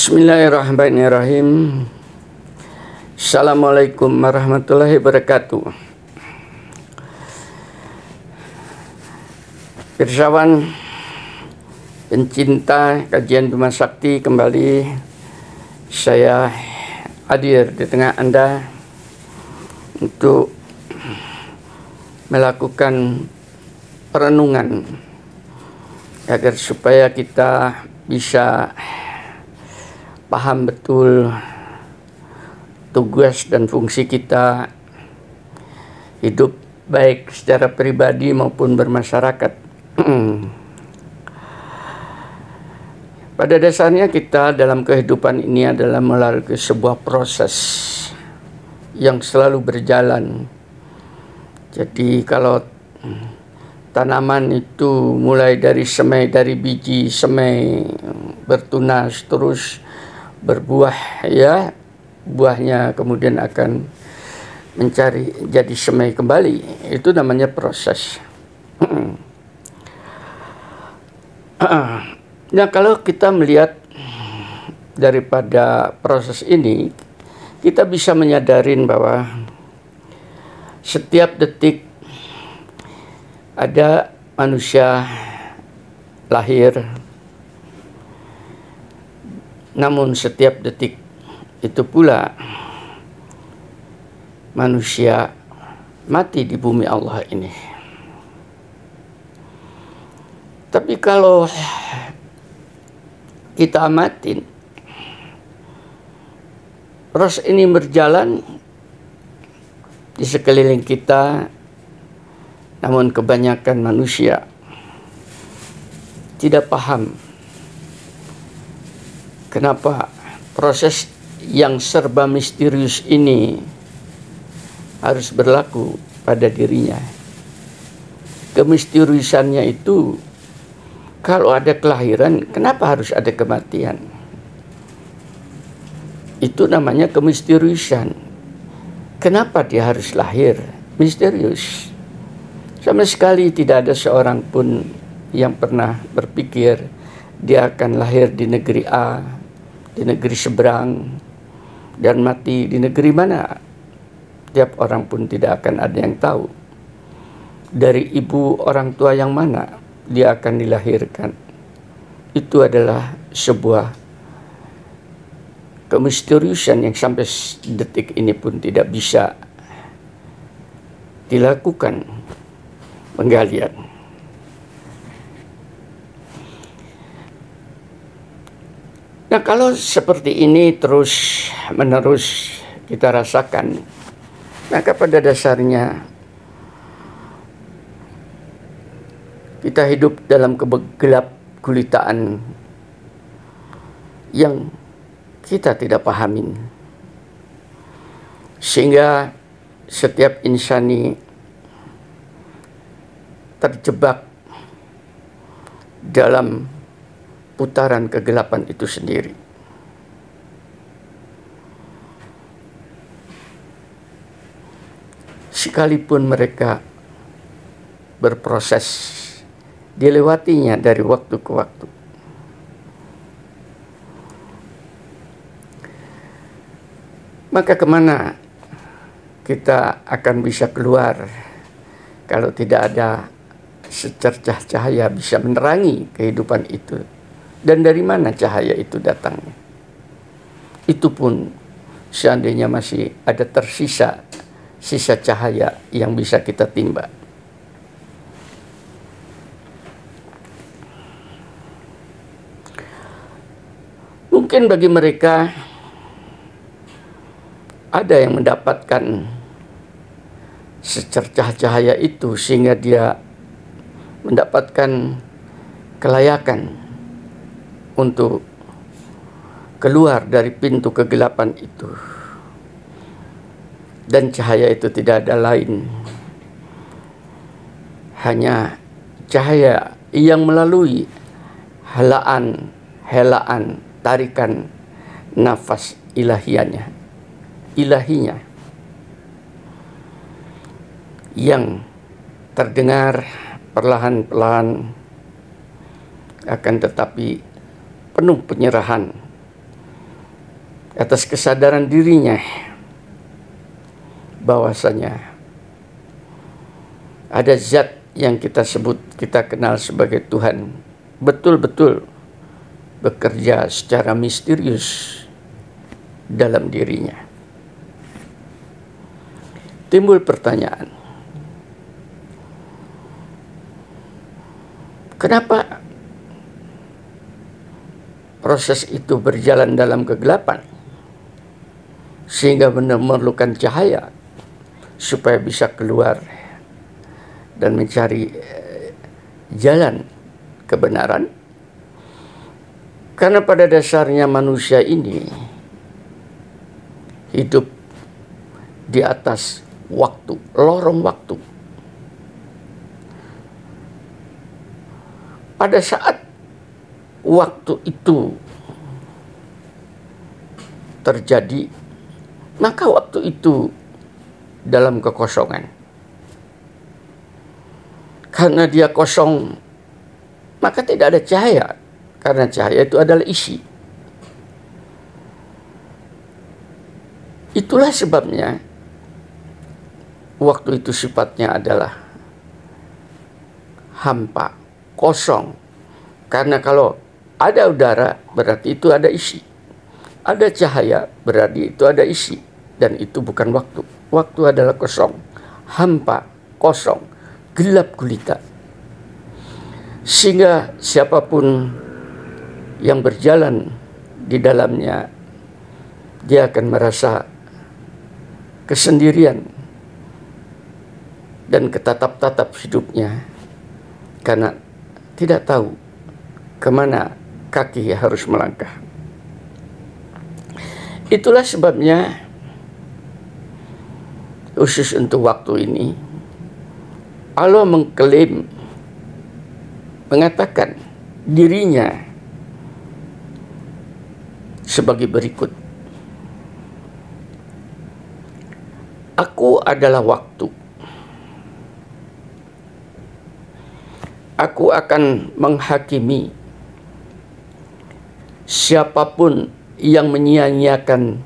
Bismillahirrahmanirrahim. Assalamualaikum warahmatullahi wabarakatuh. Pirsawan pencinta kajian Bima Sakti, kembali saya hadir di tengah Anda untuk melakukan perenungan agar supaya kita bisa paham betul tugas dan fungsi kita hidup baik secara pribadi maupun bermasyarakat. Pada dasarnya kita dalam kehidupan ini adalah melalui sebuah proses yang selalu berjalan. Jadi kalau tanaman itu mulai dari semai, dari biji semai bertunas terus berbuah, ya, buahnya kemudian akan mencari jadi semai kembali. Itu namanya proses. Nah, kalau kita melihat daripada proses ini, kita bisa menyadarin bahwa setiap detik ada manusia lahir, namun setiap detik itu pula manusia mati di bumi Allah ini. Tapi kalau kita amatin, proses ini berjalan di sekeliling kita, namun kebanyakan manusia tidak paham kenapa proses yang serba misterius ini harus berlaku pada dirinya. Kemisteriusannya itu, kalau ada kelahiran, kenapa harus ada kematian? Itu namanya kemisteriusan. Kenapa dia harus lahir? Misterius. Sama sekali tidak ada seorang pun yang pernah berpikir dia akan lahir di negeri A, di negeri seberang, dan mati di negeri mana. Tiap orang pun tidak akan ada yang tahu dari ibu orang tua yang mana dia akan dilahirkan. Itu adalah sebuah kemisteriusan yang sampai detik ini pun tidak bisa dilakukan penggalian. Nah, kalau seperti ini terus menerus kita rasakan, maka pada dasarnya kita hidup dalam kegelap gulitaan yang kita tidak pahamin, sehingga setiap insani terjebak dalam putaran kegelapan itu sendiri. Sekalipun mereka berproses, dilewatinya dari waktu ke waktu. Maka kemana kita akan bisa keluar kalau tidak ada secercah cahaya bisa menerangi kehidupan itu? Dan dari mana cahaya itu datang? Itu pun seandainya masih ada tersisa sisa cahaya yang bisa kita timba. Mungkin bagi mereka ada yang mendapatkan secercah cahaya itu sehingga dia mendapatkan kelayakan untuk keluar dari pintu kegelapan itu. Dan cahaya itu tidak ada lain, hanya cahaya yang melalui helaan tarikan nafas ilahinya yang terdengar perlahan-lahan, akan tetapi penuh penyerahan atas kesadaran dirinya bahwasanya ada zat yang kita sebut, kita kenal sebagai Tuhan, betul-betul bekerja secara misterius dalam dirinya. Timbul pertanyaan, kenapa proses itu berjalan dalam kegelapan sehingga memerlukan cahaya supaya bisa keluar dan mencari jalan kebenaran? Karena pada dasarnya manusia ini hidup di atas waktu, lorong waktu. Pada saat waktu itu terjadi, maka waktu itu dalam kekosongan. Karena dia kosong, maka tidak ada cahaya. Karena cahaya itu adalah isi. Itulah sebabnya waktu itu sifatnya adalah hampa, kosong. Karena kalau ada udara berarti itu ada isi. Ada cahaya berarti itu ada isi. Dan itu bukan waktu. Waktu adalah kosong, hampa, kosong, gelap gulita. Sehingga siapapun yang berjalan di dalamnya, dia akan merasa kesendirian dan ketatap-tatap hidupnya karena tidak tahu kemana kaki harus melangkah. Itulah sebabnya khusus untuk waktu ini Allah mengklaim, mengatakan dirinya sebagai berikut. Aku adalah waktu. Aku akan menghakimi siapapun yang menyia-nyiakan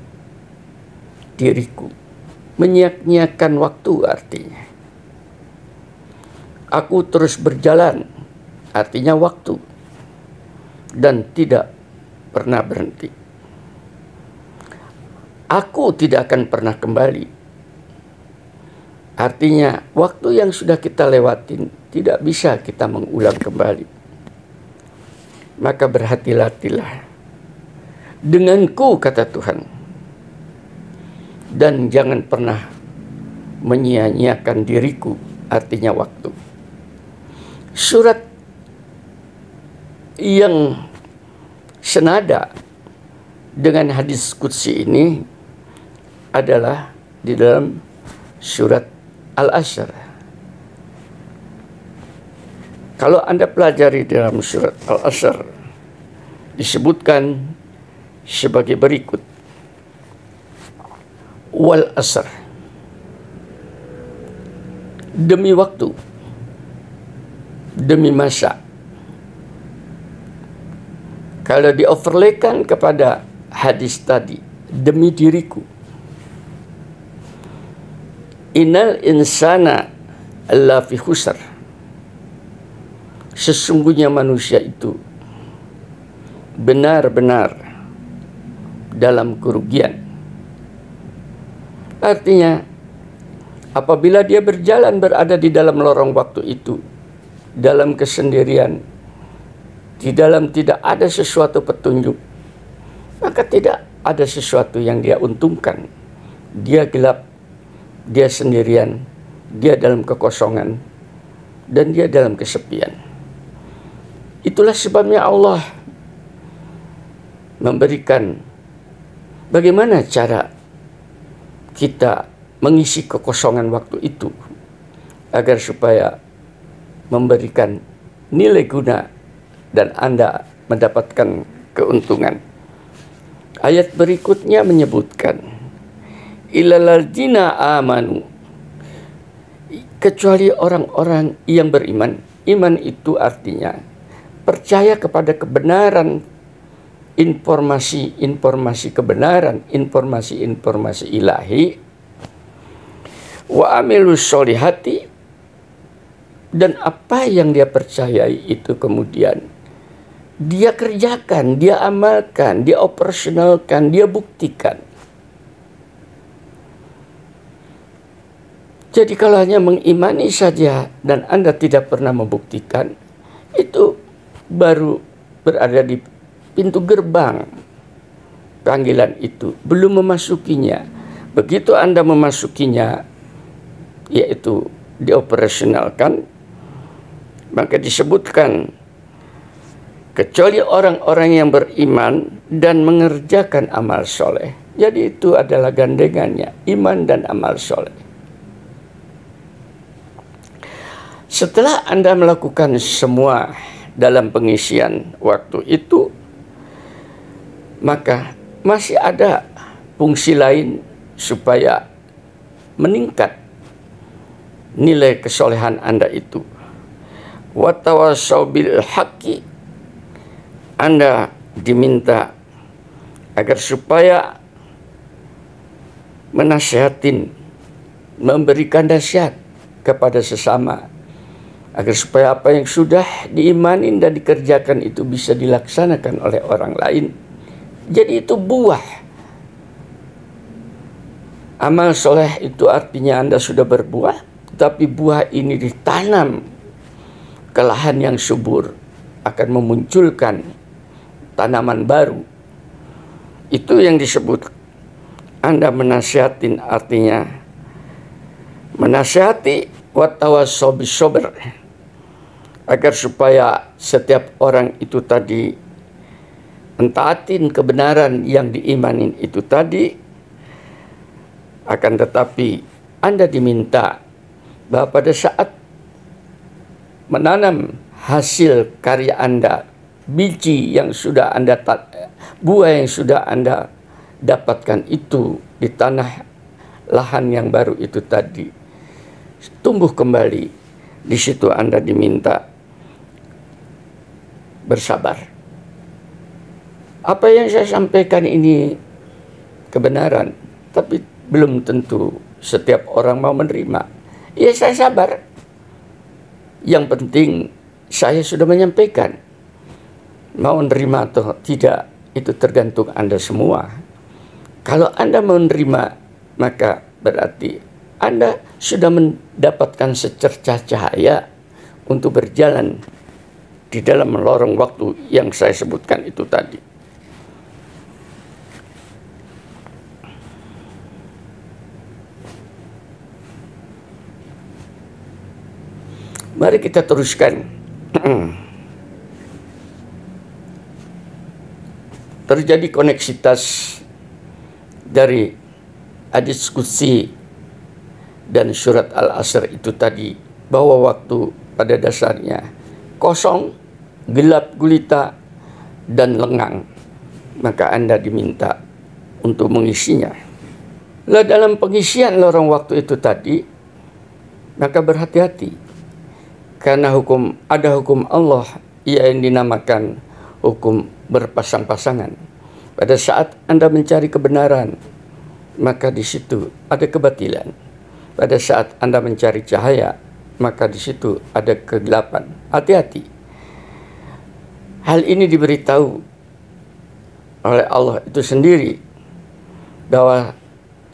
diriku. Menyia-nyiakan waktu artinya. Aku terus berjalan artinya waktu dan tidak pernah berhenti. Aku tidak akan pernah kembali. Artinya waktu yang sudah kita lewatin tidak bisa kita mengulang kembali. Maka berhati-hatilah denganku, kata Tuhan, dan jangan pernah menyia-nyiakan diriku, artinya waktu. Surat yang senada dengan hadis qudsi ini adalah di dalam surat Al-Asr. Kalau Anda pelajari dalam surat Al-Asr, disebutkan sebagai berikut. Wal asr, demi waktu, demi masa. Kalau dioverlaykan kepada hadis tadi, demi diriku. Innal insana lafi khusr. Sesungguhnya manusia itu benar-benar dalam kerugian. Artinya, apabila dia berjalan berada di dalam lorong waktu itu, dalam kesendirian, di dalam tidak ada sesuatu petunjuk, maka tidak ada sesuatu yang dia untungkan. Dia gelap, dia sendirian, dia dalam kekosongan, dan dia dalam kesepian. Itulah sebabnya Allah memberikan bagaimana cara kita mengisi kekosongan waktu itu agar supaya memberikan nilai guna dan Anda mendapatkan keuntungan. Ayat berikutnya menyebutkan illalladzina amanu, kecuali orang-orang yang beriman. Iman itu artinya percaya kepada kebenaran informasi-informasi kebenaran, informasi-informasi ilahi, wa amilus solihati, dan apa yang dia percayai itu kemudian dia kerjakan, dia amalkan, dia operasionalkan, dia buktikan. Jadi kalau hanya mengimani saja dan Anda tidak pernah membuktikan, itu baru berada di pintu gerbang panggilan itu, belum memasukinya. Begitu Anda memasukinya, yaitu dioperasionalkan, maka disebutkan kecuali orang-orang yang beriman dan mengerjakan amal soleh. Jadi itu adalah gandengannya, iman dan amal soleh. Setelah Anda melakukan semua dalam pengisian waktu itu, maka masih ada fungsi lain supaya meningkat nilai kesolehan Anda itu. Wa tawassaw bil haqqi, Anda diminta agar supaya menasihatin, memberikan nasihat kepada sesama, agar supaya apa yang sudah diimanin dan dikerjakan itu bisa dilaksanakan oleh orang lain. Jadi itu buah. Amal soleh itu artinya Anda sudah berbuah, tapi buah ini ditanam ke lahan yang subur, akan memunculkan tanaman baru. Itu yang disebut Anda menasihatin, artinya menasihati wa tawassaw bis sabr, agar supaya setiap orang itu tadi mentaatin kebenaran yang diimanin itu tadi. Akan tetapi Anda diminta bahwa pada saat menanam hasil karya Anda, biji yang sudah Anda buah yang sudah Anda dapatkan itu di tanah lahan yang baru itu tadi, tumbuh kembali. Di situ Anda diminta bersabar. Apa yang saya sampaikan ini kebenaran, tapi belum tentu setiap orang mau menerima. Ya, saya sabar. Yang penting saya sudah menyampaikan. Mau menerima atau tidak, itu tergantung Anda semua. Kalau Anda mau menerima, maka berarti Anda sudah mendapatkan secercah cahaya untuk berjalan di dalam lorong waktu yang saya sebutkan itu tadi. Mari kita teruskan. Terjadi koneksitas dari hadits qudsi dan surat Al-Asr itu tadi, bahwa waktu pada dasarnya kosong, gelap gulita, dan lengang. Maka Anda diminta untuk mengisinya. Lah dalam pengisian lorong waktu itu tadi, maka berhati-hati. Karena ada hukum Allah yang dinamakan hukum berpasang-pasangan. Pada saat Anda mencari kebenaran, maka di situ ada kebatilan. Pada saat Anda mencari cahaya, maka di situ ada kegelapan. Hati-hati. Hal ini diberitahu oleh Allah itu sendiri, bahwa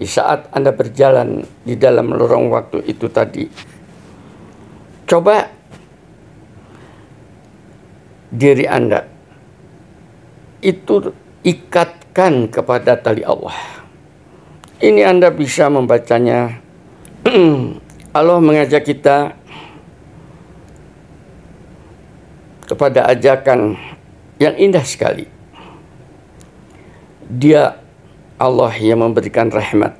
di saat Anda berjalan di dalam lorong waktu itu tadi, coba diri Anda itu ikatkan kepada tali Allah. Ini Anda bisa membacanya. Allah mengajak kita kepada ajakan yang indah sekali. Dia Allah yang memberikan rahmat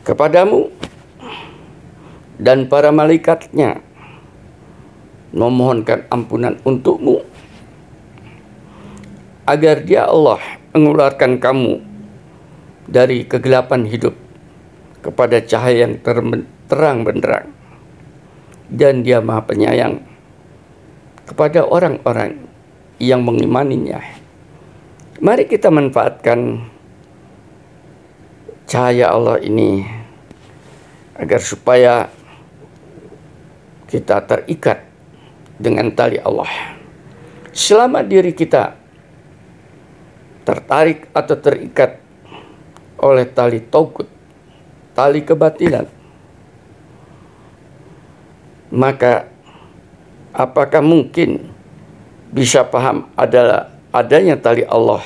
kepadamu dan para malaikatnya, memohonkan ampunan untukmu, agar dia Allah mengeluarkan kamu dari kegelapan hidup kepada cahaya yang terang benderang. Dan dia Maha Penyayang kepada orang-orang yang mengimaninya. Mari kita manfaatkan cahaya Allah ini agar supaya kita terikat dengan tali Allah. Selama diri kita tertarik atau terikat oleh tali tauhid, tali kebatilan, maka apakah mungkin bisa paham adanya tali Allah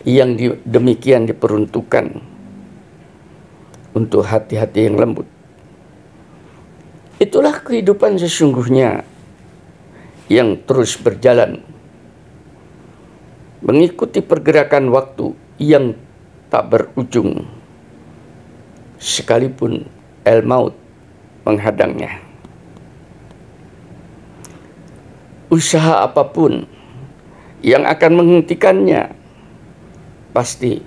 yang demikian diperuntukkan untuk hati-hati yang lembut? Itulah kehidupan sesungguhnya yang terus berjalan, mengikuti pergerakan waktu yang tak berujung, sekalipun el-maut menghadangnya. Usaha apapun yang akan menghentikannya pasti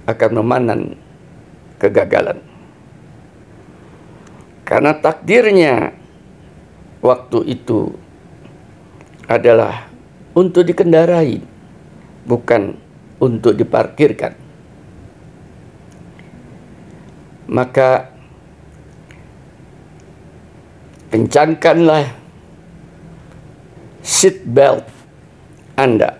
akan memanen kegagalan. Karena takdirnya waktu itu adalah untuk dikendarai, bukan untuk diparkirkan. Maka kencangkanlah seat belt Anda,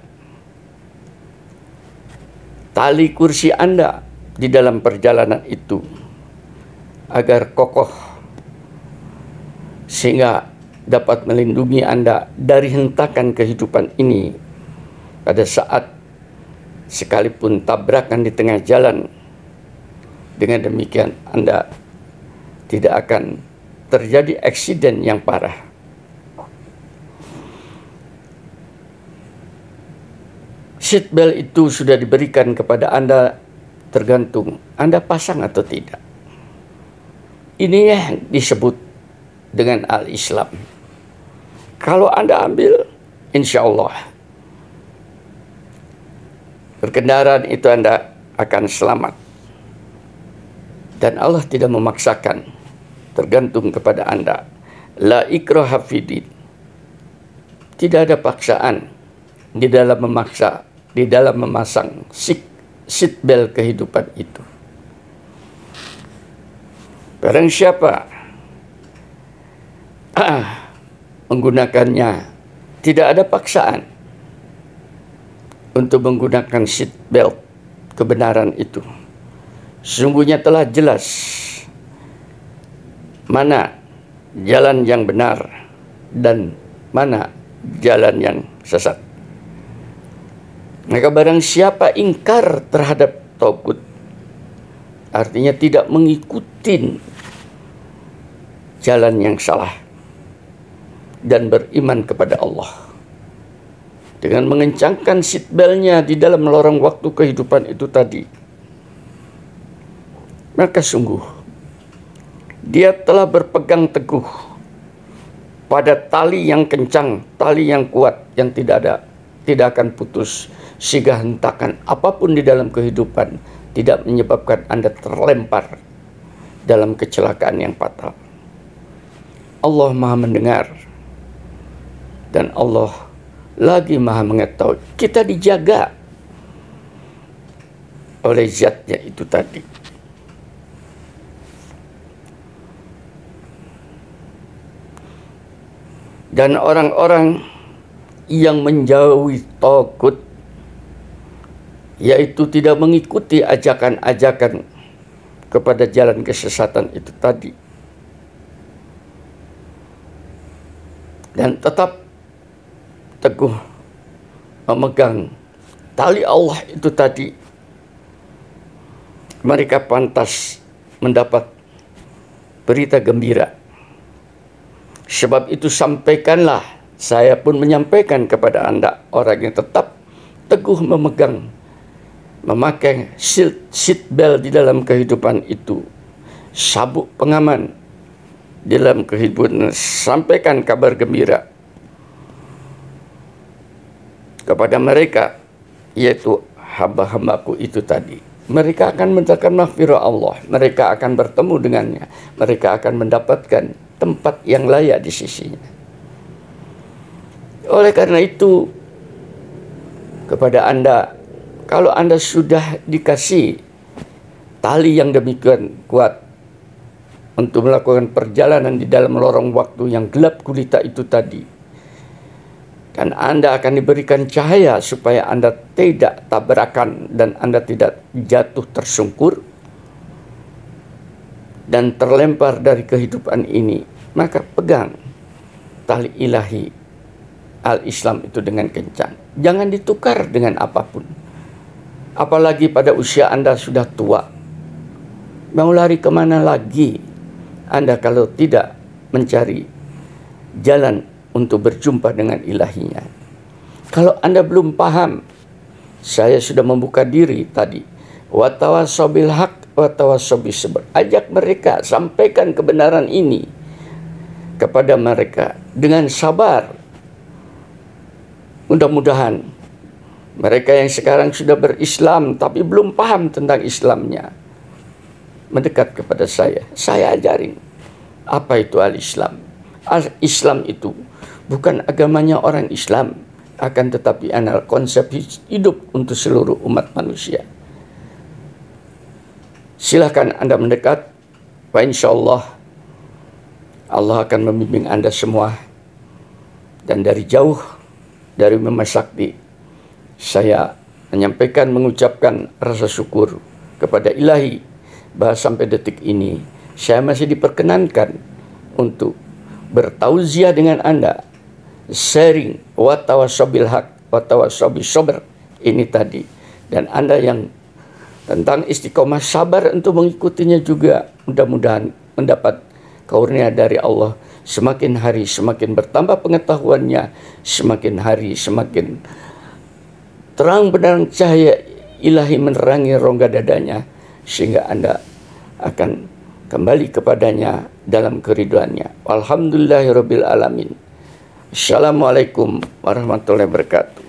tali kursi Anda di dalam perjalanan itu, agar kokoh sehingga dapat melindungi Anda dari hentakan kehidupan ini pada saat sekalipun tabrakan di tengah jalan. Dengan demikian Anda tidak akan terjadi eksiden yang parah. Seatbelt itu sudah diberikan kepada Anda, tergantung Anda pasang atau tidak. Ini yang disebut dengan al-Islam. Kalau Anda ambil, insya Allah berkendaraan itu Anda akan selamat. Dan Allah tidak memaksakan, tergantung kepada Anda. La ikraha fiddin. Tidak ada paksaan di dalam memaksa, di dalam memasang seatbelt kehidupan itu. Barang siapa menggunakannya, tidak ada paksaan untuk menggunakan seatbelt kebenaran itu. Sesungguhnya telah jelas mana jalan yang benar dan mana jalan yang sesat. Maka barang siapa ingkar terhadap tauhid, artinya tidak mengikuti jalan yang salah, dan beriman kepada Allah dengan mengencangkan seatbeltnya di dalam lorong waktu kehidupan itu tadi, maka sungguh dia telah berpegang teguh pada tali yang kencang, tali yang kuat, yang tidak akan putus, sehingga hentakan apapun di dalam kehidupan tidak menyebabkan Anda terlempar dalam kecelakaan yang fatal. Allah Maha mendengar dan Allah lagi Maha mengetahui. Kita dijaga oleh zatnya itu tadi. Dan orang-orang yang menjauhi tauhid, yaitu tidak mengikuti ajakan-ajakan kepada jalan kesesatan itu tadi, dan tetap teguh memegang tali Allah itu tadi, mereka pantas mendapat berita gembira. Sebab itu sampaikanlah, saya pun menyampaikan kepada Anda, orang yang tetap teguh memegang, memakai seatbelt di dalam kehidupan itu, sabuk pengaman di dalam kehidupan, sampaikan kabar gembira kepada mereka, yaitu hamba-hambaku itu tadi. Mereka akan mendapatkan maghfirah Allah, mereka akan bertemu dengannya, mereka akan mendapatkan tempat yang layak di sisinya. Oleh karena itu, kepada Anda, kalau Anda sudah dikasih tali yang demikian kuat untuk melakukan perjalanan di dalam lorong waktu yang gelap gulita itu tadi, dan Anda akan diberikan cahaya supaya Anda tidak tabrakan dan Anda tidak jatuh tersungkur dan terlempar dari kehidupan ini, maka pegang tali ilahi al-Islam itu dengan kencang. Jangan ditukar dengan apapun. Apalagi pada usia Anda sudah tua. Mau lari kemana lagi Anda kalau tidak mencari jalan untuk berjumpa dengan ilahinya? Kalau Anda belum paham, saya sudah membuka diri tadi. Watawassaw bil haq watawassaw bis sabr. Ajak mereka, sampaikan kebenaran ini kepada mereka dengan sabar. Mudah-mudahan mereka yang sekarang sudah berislam tapi belum paham tentang Islamnya mendekat kepada saya ajarin apa itu al-Islam. Al-Islam itu bukan agamanya orang Islam, akan tetapi adalah konsep hidup untuk seluruh umat manusia. Silahkan Anda mendekat, wa insyaallah Allah akan membimbing Anda semua. Dan dari jauh, dari Mama Sakti, saya mengucapkan rasa syukur kepada Ilahi bahwa sampai detik ini saya masih diperkenankan untuk bertauziah dengan Anda, sharing watawassaw bil haq watawassaw bis sabr ini tadi, dan Anda yang tentang istiqomah sabar untuk mengikutinya juga mudah-mudahan mendapat karunia dari Allah. Semakin hari semakin bertambah pengetahuannya, semakin hari semakin terang benderang cahaya ilahi menerangi rongga dadanya, sehingga Anda akan kembali kepadanya dalam keridhoannya. Alhamdulillahirabbil alamin. Assalamualaikum warahmatullahi wabarakatuh.